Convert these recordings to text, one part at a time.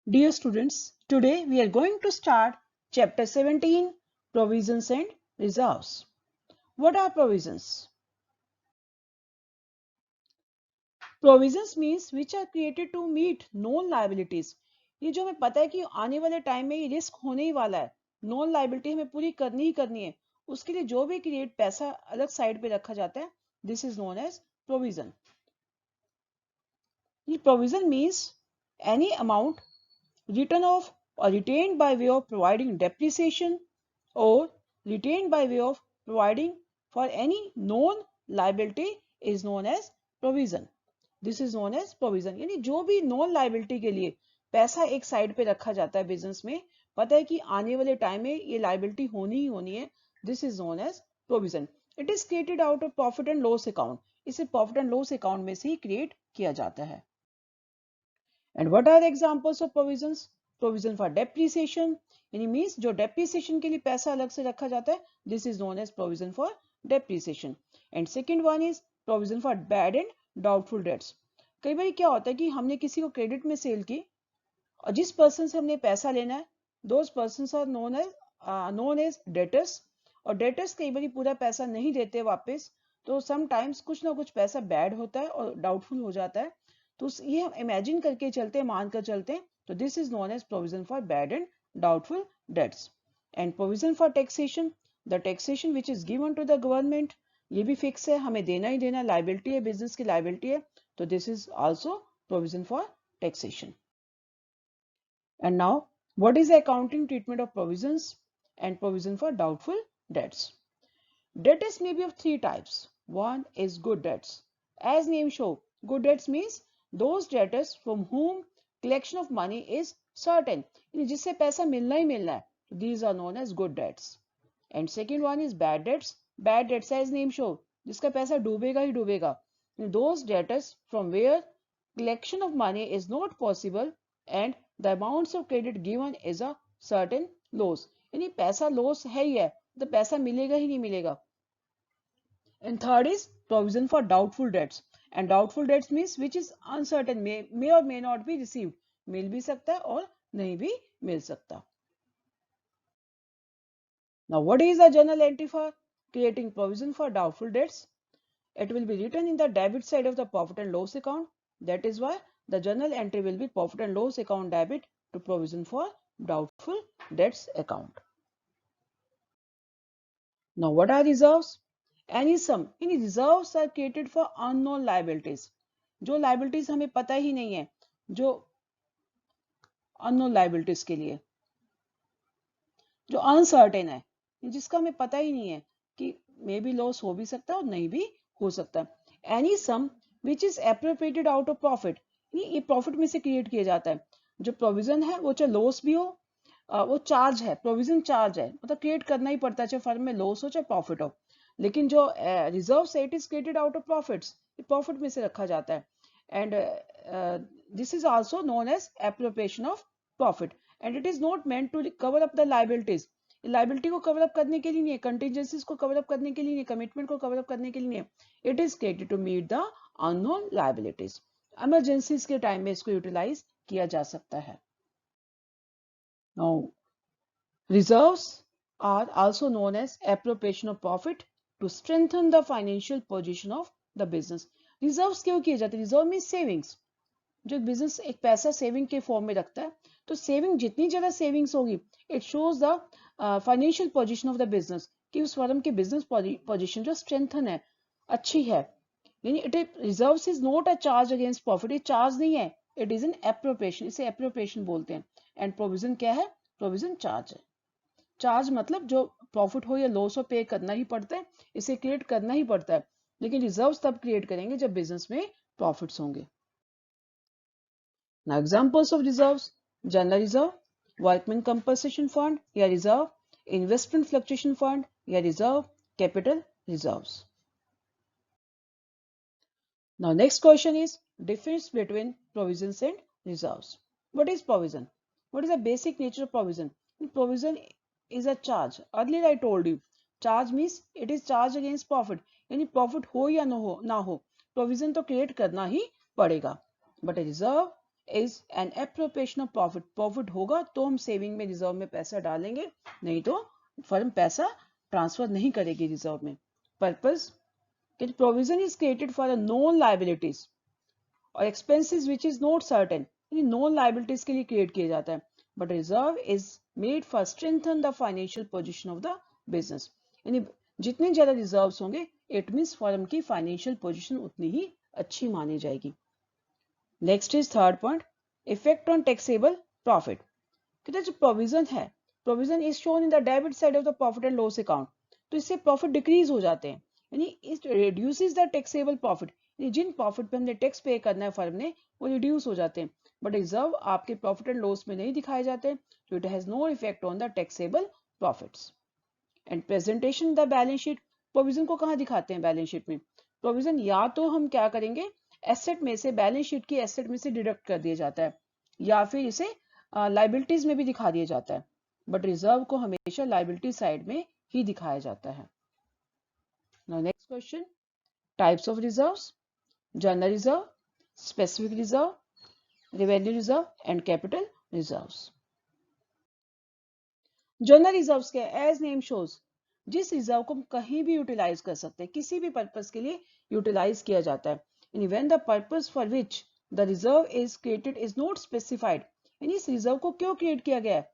Dear students, today we are going to start chapter 17, Provisions and Reserves. What are provisions? Provisions means which are created to meet known liabilities. ये जो हमें पता है कि आने वाले टाइम में ये रिस्क होने ही वाला है, नॉन लाइबिलिटी हमें पूरी करनी ही करनी है, उसके लिए जो भी क्रिएट पैसा अलग साइड पे रखा जाता है, this is known as provision. ये provision means any amount written off or retained by way of providing depreciation or retained by way of providing for any known liability is known as provision. This is known as provision. यानी जो भी known liability के लिए पैसा एक side पे रखा जाता है बिजनेस में, पता है कि आने वाले टाइम में ये लाइबिलिटी होनी ही होनी है, this is known as provision. It is created out of profit and loss account. इसे प्रॉफिट एंड लॉस अकाउंट में से ही क्रिएट किया जाता है. And what are the examples of provisions? Provision for depreciation, यानी means जो depreciation के लिए पैसा अलग से रखा जाता है, this is known as provision for depreciation. And second one is provision for bad and doubtful debts. कई बार क्या होता है कि हमने किसी को क्रेडिट में सेल की और जिस पर्सन से हमने पैसा लेना है, those persons are known as debtors. और debtors कई बार पूरा पैसा नहीं देते वापस, तो समटाइम्स कुछ ना कुछ पैसा बैड होता है और डाउटफुल हो जाता है. तो ये हम इमेजिन करके चलते हैं, मान कर चलते हैं, तो this is known as provision for bad and doubtful debts. And provision for taxation, the taxation which is given to the government, ये भी फिक्स है, हमें देना ही देना, लाइबिलिटी है, बिजनेस की लाइबिलिटी है, तो this is also provision for taxation. And now what is the accounting treatment of provisions and provision for doubtful debts. Debtors may be of three types. One is good debts. As name show, good debts means those debtors from whom collection of money is certain. जिससे पैसा मिलना ही मिलना है. These are known as good debts. And second one is bad debts. Bad debts as name show, जिसका पैसा डूबेगा ही डूबेगा. Those debtors from where collection of money is not possible and the amounts of credit given is a certain loss. यानी पैसा loss है ही है, तो पैसा मिलेगा ही नहीं मिलेगा. And third is provision for doubtful debts. And doubtful debts means which is uncertain, may or may not be received. मिल भी सकता है और नहीं भी मिल सकता. Now what is the journal entry for creating provision for doubtful debts? It will be written in the debit side of the profit and loss account. That is why the journal entry will be profit and loss account debit to provision for doubtful debts account. Now what are reserves? Any sum, any reserves are created for unknown liabilities. जो liabilities हमें पता ही नहीं है, जो unknown liabilities के लिए, जो uncertain है, जिसका हमें पता ही नहीं है कि मे बी लॉस हो भी सकता है और नहीं भी हो सकता. Any sum which is appropriated out of profit, ये प्रॉफिट में से क्रिएट किया जाता है. जो प्रोविजन है वो चाहे लॉस भी हो, वो चार्ज है, प्रोविजन चार्ज है, मतलब क्रिएट करना ही पड़ता है, चाहे फर्म में लॉस हो चाहे प्रॉफिट हो. लेकिन जो रिजर्व है it is created out of profits, profit में से रखा जाता है. And this is also known as appropriation of profit. And it is not meant to cover up the liabilities. Liability को कवर अप करने के लिए नहीं है, कंटीजेंसीज को कवर अप करने के लिए नहीं, कमिटमेंट को कवर अप करने के लिए नहीं है. It is created to meet the unknown liabilities. Emergencies के टाइम में इसको यूटिलाइज किया जा सकता है. Now, reserves are also known as appropriation of profit to strengthen the financial position of the business. Reserves क्यों किए जाते हैं? Reserve means savings. जो बिजनेस एक पैसा सेविंग के फॉर्म में रखता है, तो सेविंग जितनी ज्यादा सेविंग्स होगी, it shows the financial position of the business, कि उस फर्म की बिजनेस पोजीशन जो स्ट्रेंथन है, अच्छी है. यानी it reserves is not a charge against profit, ये चार्ज नहीं है, इट इज एन एप्रोप्रिएशन, इसे एप्रोप्रिएशन बोलते हैं. एंड प्रोविजन क्या है? प्रोविजन चार्ज है. चार्ज मतलब जो प्रॉफिट हो या लॉस हो पे करना ही पड़ता है, इसे क्रिएट करना ही पड़ता है. लेकिन रिजर्व्स तब क्रिएट करेंगे जब बिजनेस में प्रॉफिट्स होंगे. Now examples of reserves: general reserve, workman compensation fund या reserve, investment fluctuation fund या reserve, capital reserves. Now next question is difference between provisions and reserves. What is provision? What is the basic nature of provision? Provision is a charge. Earlier I told you, charge means it is charge against profit. यानी profit हो या ना हो, provision तो create करना ही पड़ेगा. But a reserve is an appropriation of profit. Profit होगा तो हम सेविंग में रिजर्व में पैसा डालेंगे, नहीं तो फर्म पैसा ट्रांसफर नहीं करेगी रिजर्व में. Purpose, provision is created for a known liabilities और expenses which is not certain. Known liabilities के लिए क्रिएट किया जाता है. But reserve is made for strengthen the financial position of the business. यानी जितने ज्यादा रिजर्व्स होंगे इट मींस फर्म की फाइनेंशियल पोजीशन उतनी ही अच्छी मानी जाएगी. Next is third point, effect on taxable profit. कहते हैं जो प्रोविजन है, provision is shown in the debit side of the profit and loss account. तो इससे प्रॉफिट डिक्रीज हो जाते हैं, यानी it reduces the taxable profit. जिन प्रॉफिट पे हमने टैक्स पे करना है फर्म ने वो रिड्यूस हो जाते हैं. बट रिजर्व आपके प्रॉफिट एंड लॉस में नहीं दिखाए जाते, तो it has no effect on the taxable profits. And presentation the balance sheet. Provision को कहाँ दिखाते हैं बैलेंस शीट में? प्रोविजन या तो हम क्या करेंगे, एसेट में से, बैलेंस शीट की एसेट में से डिडक्ट कर दिया जाता है, या फिर इसे लाइबिलिटीज में भी दिखा दिया जाता है. बट रिजर्व को हमेशा लाइबिलिटी साइड में ही दिखाया जाता है. Now next question, types of reserves. General reserve, specific reserve, revenue reserve and capital reserves. General reserves के एज नेम शोज, जिस रिजर्व को हम कहीं भी यूटिलाइज कर सकते हैं, किसी भी पर्पस के लिए यूटिलाइज किया जाता है. यानी when the purpose for which the reserve is created is not specified. यानी इस रिजर्व को क्यों क्रिएट किया गया है,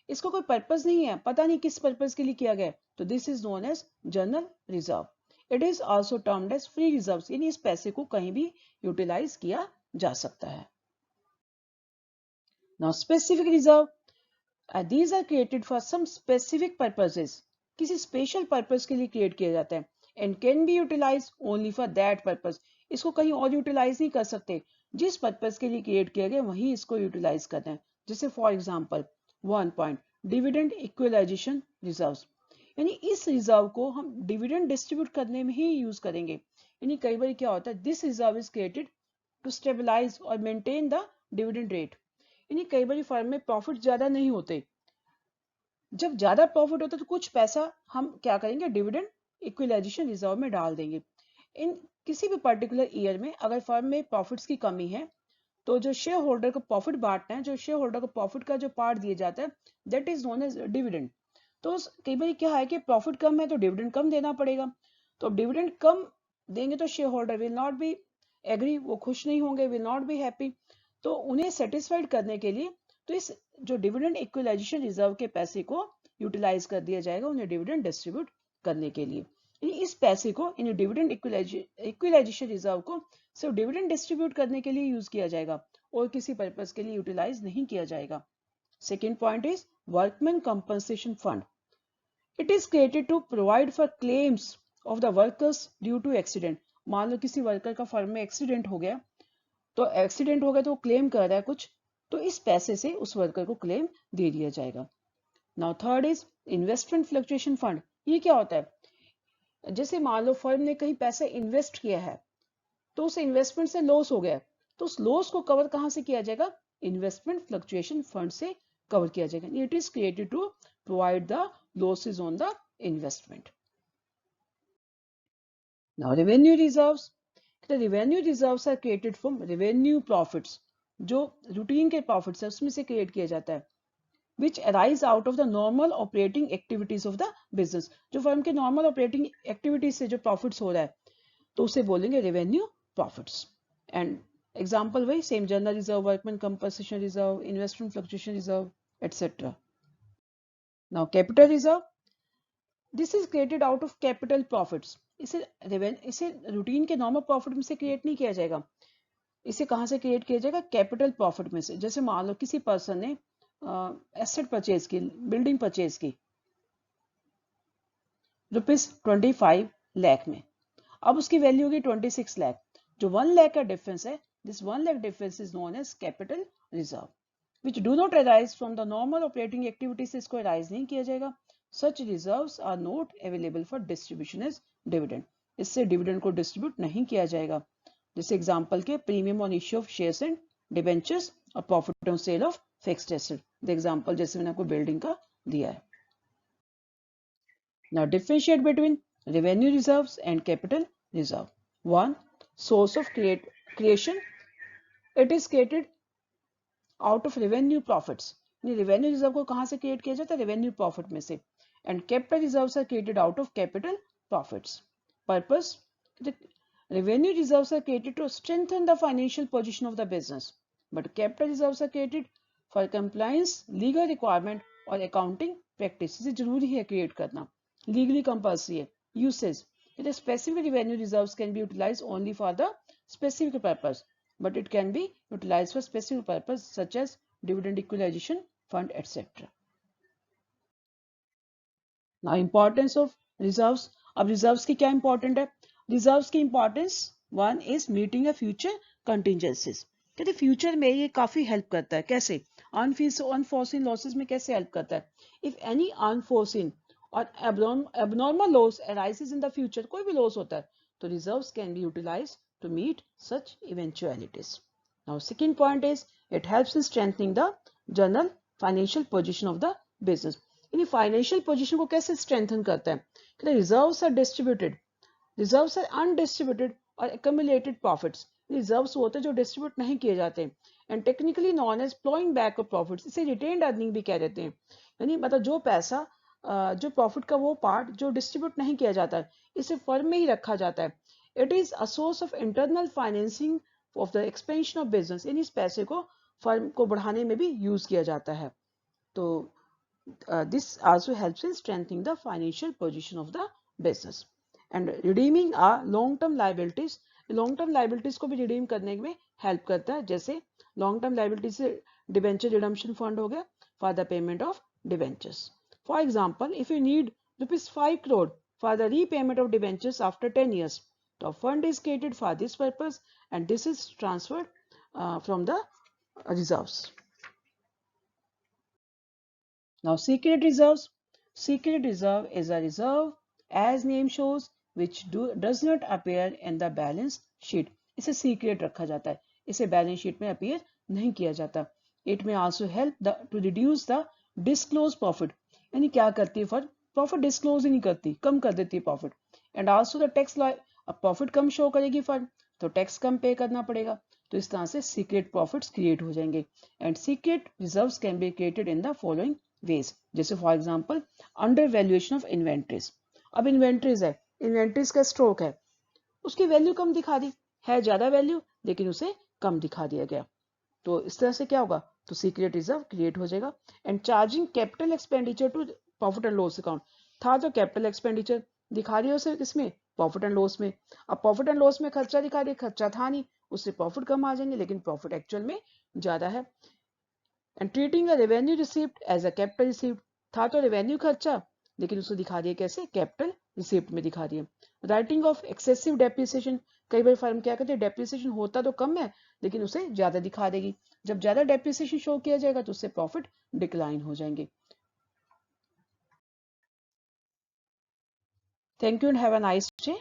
इसको कोई पर्पस नहीं है, पता नहीं किस पर्पस के लिए किया गया है, तो this is known as general reserve. It is also termed as free reserve. यानी इस पैसे को कहीं भी यूटिलाइज किया जा सकता है. Now specific reserve, these are created for some specific purposes. किसी स्पेशल पर्पस के लिए क्रिएट किया जाता है and can be utilized only for that purpose. इसको कहीं और यूटिलाइज नहीं कर सकते, जिस पर्पस के लिए क्रिएट किया गया वही इसको यूटिलाइज करना है. जैसे for example 1 point, dividend equalisation reserves. यानी इस रिजर्व को हम डिविडेंड डिस्ट्रीब्यूट करने में ही यूज करेंगे. यानी कई बार क्या होता है, this reserve is created to stabilise और मेंटेन द डिविडेंड रेट. यानी कई बार फर्म में प्रॉफिट ज्यादा नहीं होते, जब ज्यादा प्रॉफिट होता है तो कुछ पैसा हम क्या करेंगे, डिविडेंड इक्विलाइजेशन रिजर्व में डाल देंगे. इन किसी भी पर्टिकुलर ईयर में अगर फर्म में प्रॉफिट्स की कमी है तो जो शेयर होल्डर को प्रॉफिट बांटना है, जो शेयर होल्डर को प्रॉफिट का जो पार्ट दिया जाता है, that is known as dividend. तो कई बार क्या है कि प्रॉफिट कम है तो डिविडेंड कम देना पड़ेगा. तो डिविडेंड कम देंगे तो share holder will not be agree, वो खुश नहीं होंगे, विल नॉट बी हैप्पी. तो उन्हें सेटिस्फाइड करने के लिए तो इस जो डिविडेंड इक्विलाइजेशन रिजर्व के पैसे को यूटिलाइज कर दिया जाएगा उन्हें डिविडेंड डिस्ट्रीब्यूट करने के लिए. इस पैसे को, इन डिविडेंड इक्विलाइजेशन रिजर्व को सिर्फ डिविडेंड डिस्ट्रीब्यूट करने के लिए यूज किया जाएगा और किसी पर्पस के लिए यूटिलाइज नहीं किया जाएगा. Second point is workman compensation fund. It is created to provide for claims of the workers due to accident. मान लो किसी वर्कर का फर्म में एक्सीडेंट हो गया, तो एक्सीडेंट हो गया तो वो क्लेम कर रहा है कुछ, तो इस पैसे से उस वर्कर को क्लेम दे दिया जाएगा. Now third is investment fluctuation fund. ये क्या होता है, जैसे मान लो फर्म ने कहीं पैसा इन्वेस्ट किया है तो उस इन्वेस्टमेंट से लॉस हो गया, तो उस लॉस को कवर कहां से किया जाएगा, इन्वेस्टमेंट फ्लक्चुएशन फंड से कवर किया जाएगा. It is created to provide the losses on the investment. Now revenue reserves. The revenue reserves are created from revenue profits. जो रूटीन के प्रॉफिट्स है उसमें से क्रिएट किया जाता है, which arise out of the normal operating activities of the business. जो firm के नॉर्मल ऑपरेटिंग एक्टिविटीज से जो प्रॉफिट्स हो रहा है तो उसे बोलेंगे रेवेन्यू प्रॉफिट्स. एंड एग्जांपल वही same, general reserve, workman compensation reserve, investment fluctuation reserve etcetera. Now capital reserve. This is created out of capital profits. इसे रूटीन के नॉर्मल प्रॉफिट में से क्रिएट नहीं किया जाएगा, इसे कहां से क्रिएट किया जाएगा, कैपिटल प्रॉफिट में से. जैसे मान लो किसी पर्सन ने एसेट परचेज की, बिल्डिंग परचेज की ₹25 लाख में, अब उसकी वैल्यू होगी 26 लाख. जो 1 लाख का डिफरेंस है, this 1 lakh difference is known as capital reserve, which do not arise from the normal operating activity से इसको अराइज नहीं किया जाएगा. Such reserves are not available for distribution as dividend. इससे डिविडेंड को डिस्ट्रीब्यूट नहीं किया जाएगा. जैसे एग्जांपल के premium on issue of shares and debentures और profit on sale of fixed asset. The example जैसे मैंने आपको बिल्डिंग का दिया है. Now differentiate between revenue reserves and capital reserve. 1. Source of creation. It is created out of revenue profits, revenue reserve को कहाँ से क्रिएट किया जाता है, रेवेन्यू प्रॉफिट में से। And capital reserves are created out of capital profits. Purpose, revenue reserves are created to strengthen the financial position of the business, but capital reserves are created for compliance, legal requirement और accounting practice। इसे जरूरी है create करना, legally compulsory है। Uses, the specific revenue reserves can be utilized only for the specific purpose, but it can be utilized for specific purpose such as dividend equalization fund, etc. Now importance of reserves, अब reserves की क्या important है, reserves की importance one is meeting a future contingencies, कहते future में ये काफी help करता है, कैसे, अनफोर्सिन लॉसेस में कैसे हेल्प करता है, इफ एनी अनफोर्सिन और abnormal loss arises in the future, कोई भी लॉस होता है तो reserves can be utilized to meet such eventualities. Now second point is it helps in strengthening the general financial position of the business, यानी financial position को कैसे strengthen करता है, reserves are distributed, reserves are undistributed और accumulated profits, reserves होते हैं जो distribute नहीं किए जाते, and technically known as ploughing back of profits, इसे रिटेन्ड अर्निंग भी कह देते हैं, यानी मतलब जो पैसा जो प्रॉफिट का वो पार्ट जो डिस्ट्रीब्यूट नहीं किया जाता है इसे फर्म में ही रखा जाता है। It is a source of internal financing of the expansion of business, यानी इस पैसे को फर्म को बढ़ाने में भी यूज किया जाता है। तो this also helps in strengthening the financial position of the business and redeeming our long term liabilities, long term liabilities को भी redeem करने में help करता है, जैसे long term liabilities से debenture redemption fund हो गया for the payment of debentures. For example, if you need rupees 5 crore for the repayment of debentures after 10 years, the fund is created for this purpose and this is transferred from the reserves. Now secret reserves. Secret reserve is a reserve as name shows which does not appear in the balance sheet. इसे secret रखा जाता है, इसे balance sheet में appear नहीं किया जाता। It may also help to reduce the disclosed profit, यानी क्या करती है फर्म, प्रॉफिट डिस्क्लोज ही नहीं करती, कम कर देती है profit. And also the tax, अब प्रॉफिट कम शो करेगी फर्म तो टैक्स कम पे करना पड़ेगा, तो इस तरह से सीक्रेट प्रॉफिट्स क्रिएट हो जाएंगे। And secret reserves can be created in the following ways, जैसे for example under valuation of inventories. अब इन्वेंट्रीज है, इन्वेंट्रीज का स्टॉक है, उसकी वैल्यू कम दिखा दी, है ज्यादा वैल्यू लेकिन उसे कम दिखा दिया गया, तो इस तरह से क्या होगा, तो सीक्रेट रिजर्व क्रिएट हो जाएगा। And charging capital expenditure to profit and loss account, था तो कैपिटल एक्सपेंडिचर दिखा रही है उसे किसमें, प्रॉफिट एंड लॉस में। अब प्रॉफिट एंड लॉस में खर्चा दिखा रही है, खर्चा था नहीं, उससे प्रॉफिट कम आ जाएंगे लेकिन प्रॉफिट एक्चुअल में ज्यादा है। And treating a revenue receipt as a capital receipt, था तो रेवेन्यू खर्चा लेकिन उसको दिखा दिया कैसे, कैपिटल रिसीप्ट में दिखा दिया। राइटिंग ऑफ एक्सेसिव डेप्रिसिएशन, कई बार फर्म क्या करते हैं, डेप्रिसिएशन होता तो कम है लेकिन उसे ज्यादा दिखा देगी, जब ज्यादा डेप्रिसिएशन शो किया जाएगा तो उससे प्रॉफिट डिक्लाइन हो जाएंगे। Thank you and have a nice day.